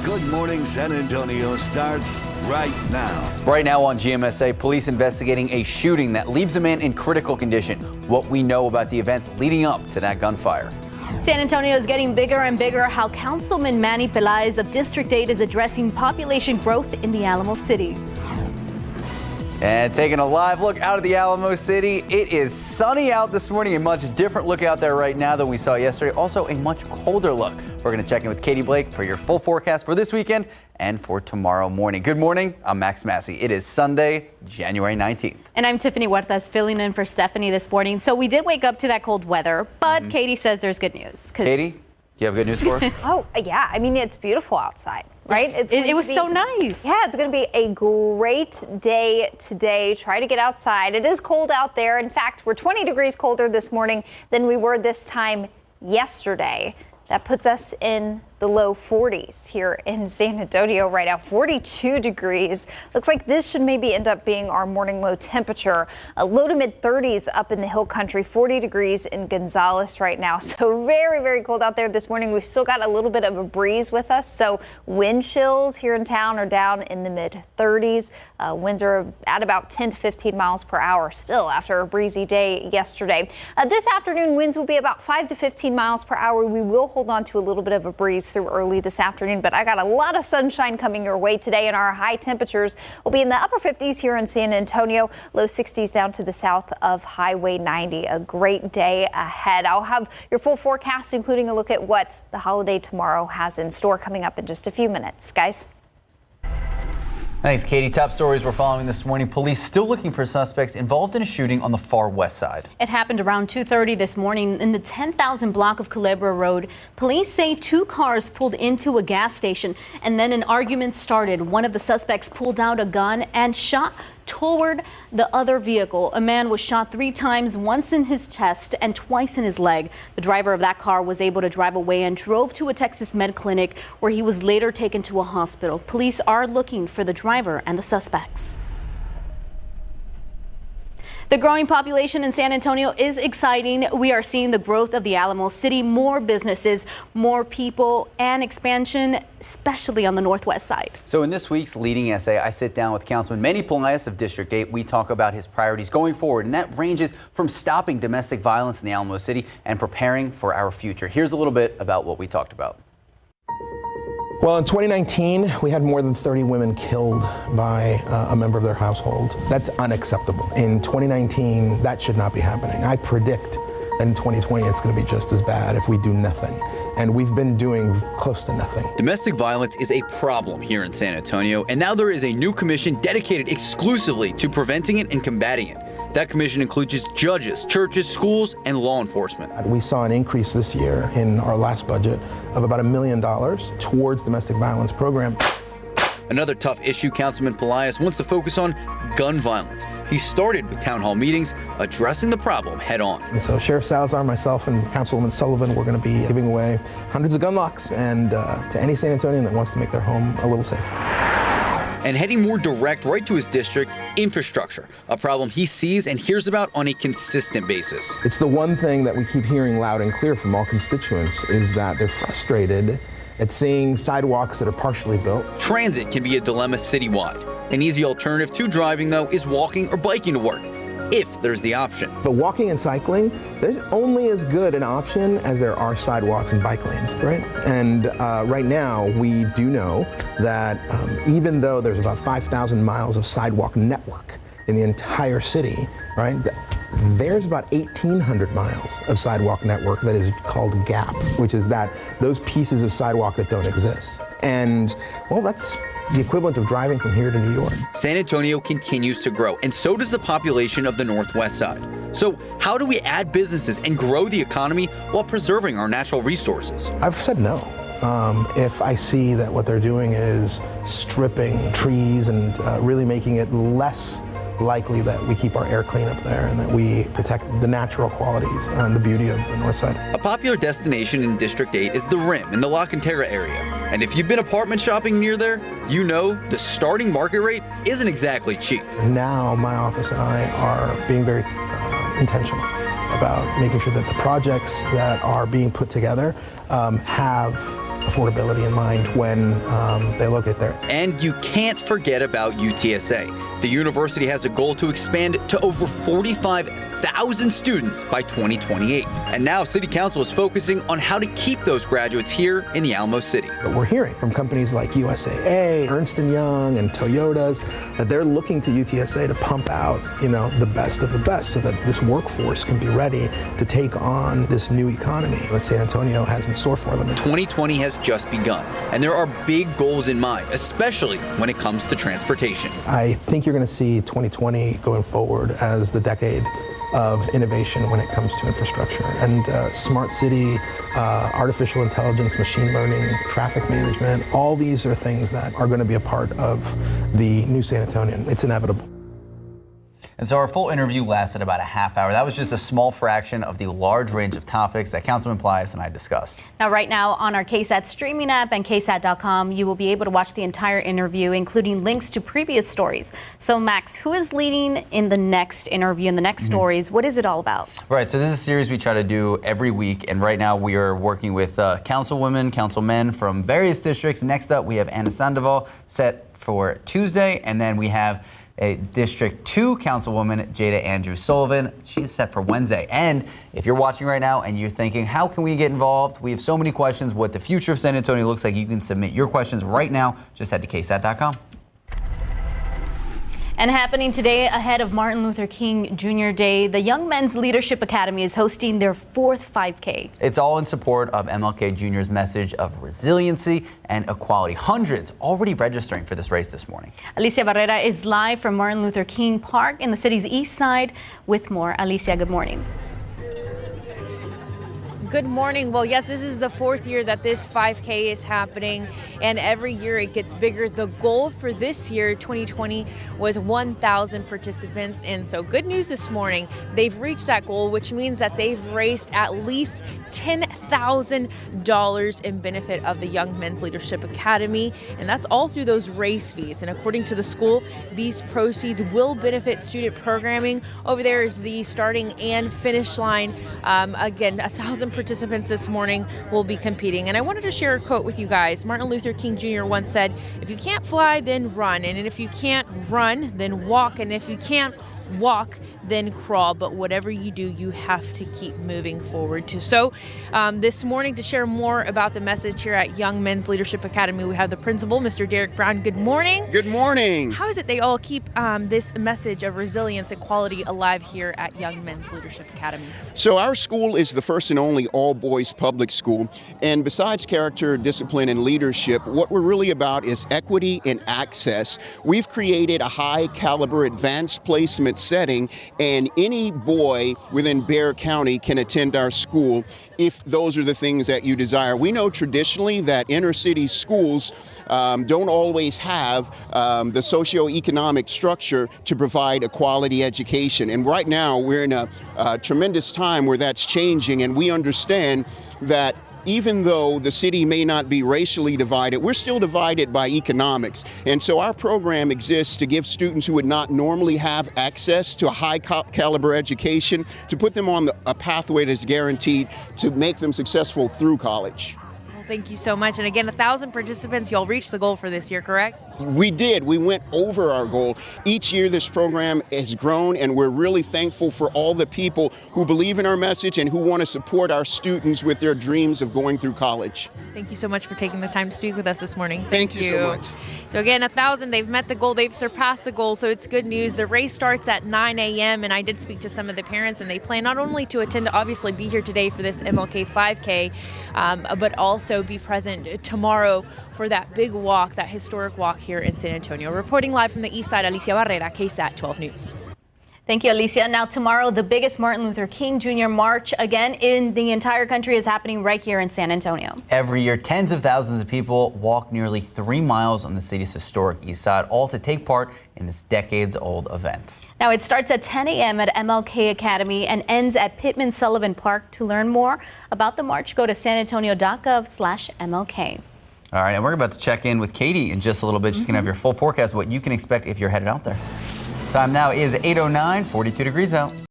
Good Morning San Antonio starts right now. Right now on GMSA, police investigating a shooting that leaves a man in critical condition. What we know about the events leading up to that gunfire. San Antonio is getting bigger and bigger. How Councilman Manny Pelaez of District 8 is addressing population growth in the Alamo City. And taking a live look out of the Alamo City, it is sunny out this morning. A much different look out there right now than we saw yesterday. Also a much colder look. We're going to check in with Katie Blake for your full forecast for this weekend and for tomorrow morning. Good morning. I'm Max Massey. It is Sunday, January 19th. And I'm Tiffany Huertas filling in for Stephanie this morning. So we did wake up to that cold weather, but Katie says there's good news. Katie, do you have good news for us? Oh, yeah. I mean, it's beautiful outside, right? Yes, it was so nice. Yeah, it's going to be a great day today. Try to get outside. It is cold out there. In fact, we're 20 degrees colder this morning than we were this time yesterday. That puts us in the low 40s here in San Antonio right now, 42 degrees. Looks like this should maybe end up being our morning low temperature. A low to mid 30s up in the hill country, 40 degrees in Gonzales right now. So very, very cold out there this morning. We've still got a little bit of a breeze with us. So wind chills here in town are down in the mid 30s. Winds are at about 10 to 15 miles per hour still after a breezy day yesterday. This afternoon, winds will be about 5 to 15 miles per hour. We will hold on to a little bit of a breeze through early this afternoon, but I got a lot of sunshine coming your way today, and our high temperatures will be in the upper 50s here in San Antonio, low 60s down to the south of Highway 90. A great day ahead. I'll have your full forecast, including a look at what the holiday tomorrow has in store coming up in just a few minutes. Guys. Thanks, Katie. Top stories we're following this morning. Police still looking for suspects involved in a shooting on the far west side. It happened around 2:30 this morning in the 10,000 block of Culebra Road. Police say two cars pulled into a gas station and then an argument started. One of the suspects pulled out a gun and shot toward the other vehicle. A man was shot 3 times, once in his chest and twice in his leg. The driver of that car was able to drive away and drove to a Texas med clinic where he was later taken to a hospital. Police are looking for the driver and the suspects. The growing population in San Antonio is exciting. We are seeing the growth of the Alamo City, more businesses, more people, and expansion, especially on the northwest side. So in this week's leading essay, I sit down with Councilman Manny Pelaez of District 8. We talk about his priorities going forward, and that ranges from stopping domestic violence in the Alamo City and preparing for our future. Here's a little bit about what we talked about. Well, in 2019, we had more than 30 women killed by a member of their household. That's unacceptable. In 2019, that should not be happening. I predict that in 2020, it's going to be just as bad if we do nothing. And we've been doing close to nothing. Domestic violence is a problem here in San Antonio, and now there is a new commission dedicated exclusively to preventing it and combating it. That commission includes judges, churches, schools, and law enforcement. We saw an increase this year in our last budget of about $1 million towards domestic violence program. Another tough issue Councilman Pelaez wants to focus on: gun violence. He started with town hall meetings addressing the problem head on. And so Sheriff Salazar, myself, and Councilwoman Sullivan, we're going to be giving away hundreds of gun locks and to any San Antonian that wants to make their home a little safer. And heading more direct right to his district, infrastructure, a problem he sees and hears about on a consistent basis. It's the one thing that we keep hearing loud and clear from all constituents is that they're frustrated at seeing sidewalks that are partially built. Transit can be a dilemma citywide. An easy alternative to driving, though, is walking or biking to work, if there's the option. But walking and cycling, there's only as good an option as there are sidewalks and bike lanes, right? And right now, we do know that even though there's about 5,000 miles of sidewalk network in the entire city, right? There's about 1,800 miles of sidewalk network that is called GAP, which is those pieces of sidewalk that don't exist. And, well, that's the equivalent of driving from here to New York. San Antonio continues to grow, and so does the population of the northwest side. So how do we add businesses and grow the economy while preserving our natural resources? I've said no. If I see that what they're doing is stripping trees and really making it less likely that we keep our air clean up there and that we protect the natural qualities and the beauty of the north side. A popular destination in District 8 is the Rim in the La Cantera area. And if you've been apartment shopping near there, you know the starting market rate isn't exactly cheap. Now my office and I are being very intentional about making sure that the projects that are being put together have affordability in mind when they look at there. And you can't forget about UTSA. The university has a goal to expand to over 45,000 students by 2028. And now City Council is focusing on how to keep those graduates here in the Alamo City. But we're hearing from companies like USAA, Ernst & Young, and Toyota's that they're looking to UTSA to pump out, the best of the best so that this workforce can be ready to take on this new economy that San Antonio has in store for them. 2020 has just begun, and there are big goals in mind, especially when it comes to transportation. I think you're going to see 2020 going forward as the decade of innovation when it comes to infrastructure and smart city, artificial intelligence, machine learning, traffic management. All these are things that are going to be a part of the new San Antonio. It's inevitable. And so our full interview lasted about a half hour. That was just a small fraction of the large range of topics that Councilman Plias and I discussed. Now, right now on our KSAT streaming app and ksat.com, you will be able to watch the entire interview, including links to previous stories. So, Max, who is leading in the next interview and the next stories? What is it all about? Right. So this is a series we try to do every week. And right now we are working with councilwomen, councilmen from various districts. Next up, we have Anna Sandoval set for Tuesday. And then we have a District 2 Councilwoman, Jada Andrews Sullivan. She's set for Wednesday. And if you're watching right now and you're thinking, how can we get involved? We have so many questions. What the future of San Antonio looks like. You can submit your questions right now. Just head to ksat.com. And happening today ahead of Martin Luther King Jr. Day, the Young Men's Leadership Academy is hosting their 4th 5K. It's all in support of MLK Jr.'s message of resiliency and equality. Hundreds already registering for this race this morning. Alicia Barrera is live from Martin Luther King Park in the city's east side with more. Alicia, good morning. Good morning. Well, yes, this is the 4th year that this 5K is happening, and every year it gets bigger. The goal for this year, 2020, was 1,000 participants, and so good news this morning. They've reached that goal, which means that they've raised at least $10,000 in benefit of the Young Men's Leadership Academy, and that's all through those race fees. And according to the school, these proceeds will benefit student programming. Over there is the starting and finish line. Again, 1,000 participants this morning will be competing. And I wanted to share a quote with you guys. Martin Luther King Jr. once said, "If you can't fly, then run. And if you can't run, then walk. And if you can't walk, then crawl. But whatever you do, you have to keep moving forward too." So this morning, to share more about the message here at Young Men's Leadership Academy, we have the principal, Mr. Derek Brown. Good morning. Good morning. How is it they all keep this message of resilience and equality alive here at Young Men's Leadership Academy? So our school is the first and only all-boys public school. And besides character, discipline, and leadership, what we're really about is equity and access. We've created a high-caliber advanced placement setting, and any boy within Bexar County can attend our school if those are the things that you desire. We know traditionally that inner city schools don't always have the socioeconomic structure to provide a quality education. And right now we're in a tremendous time where that's changing, and we understand that even though the city may not be racially divided, we're still divided by economics. And so our program exists to give students who would not normally have access to a high caliber education, to put them on a pathway that's guaranteed to make them successful through college. Thank you so much. And again, 1,000 participants, y'all reached the goal for this year, correct? We did. We went over our goal. Each year this program has grown, and we're really thankful for all the people who believe in our message and who want to support our students with their dreams of going through college. Thank you so much for taking the time to speak with us this morning. Thank you so much. So again, 1,000, they've met the goal, they've surpassed the goal, so it's good news. The race starts at 9 a.m. and I did speak to some of the parents, and they plan not only to attend, to obviously be here today for this MLK 5K, but also be present tomorrow for that big walk, that historic walk here in San Antonio. Reporting live from the east side, Alicia Barrera, KSAT 12 News. Thank you, Alicia. Now, tomorrow, the biggest Martin Luther King Jr. march again in the entire country is happening right here in San Antonio. Every year, tens of thousands of people walk nearly 3 miles on the city's historic east side, all to take part in this decades-old event. Now, it starts at 10 a.m. at MLK Academy and ends at Pittman Sullivan Park. To learn more about the march, go to sanantonio.gov/MLK. All right, and we're about to check in with Katie in just a little bit. She's going to have your full forecast, what you can expect if you're headed out there. Time now is 8:09, 42 degrees out.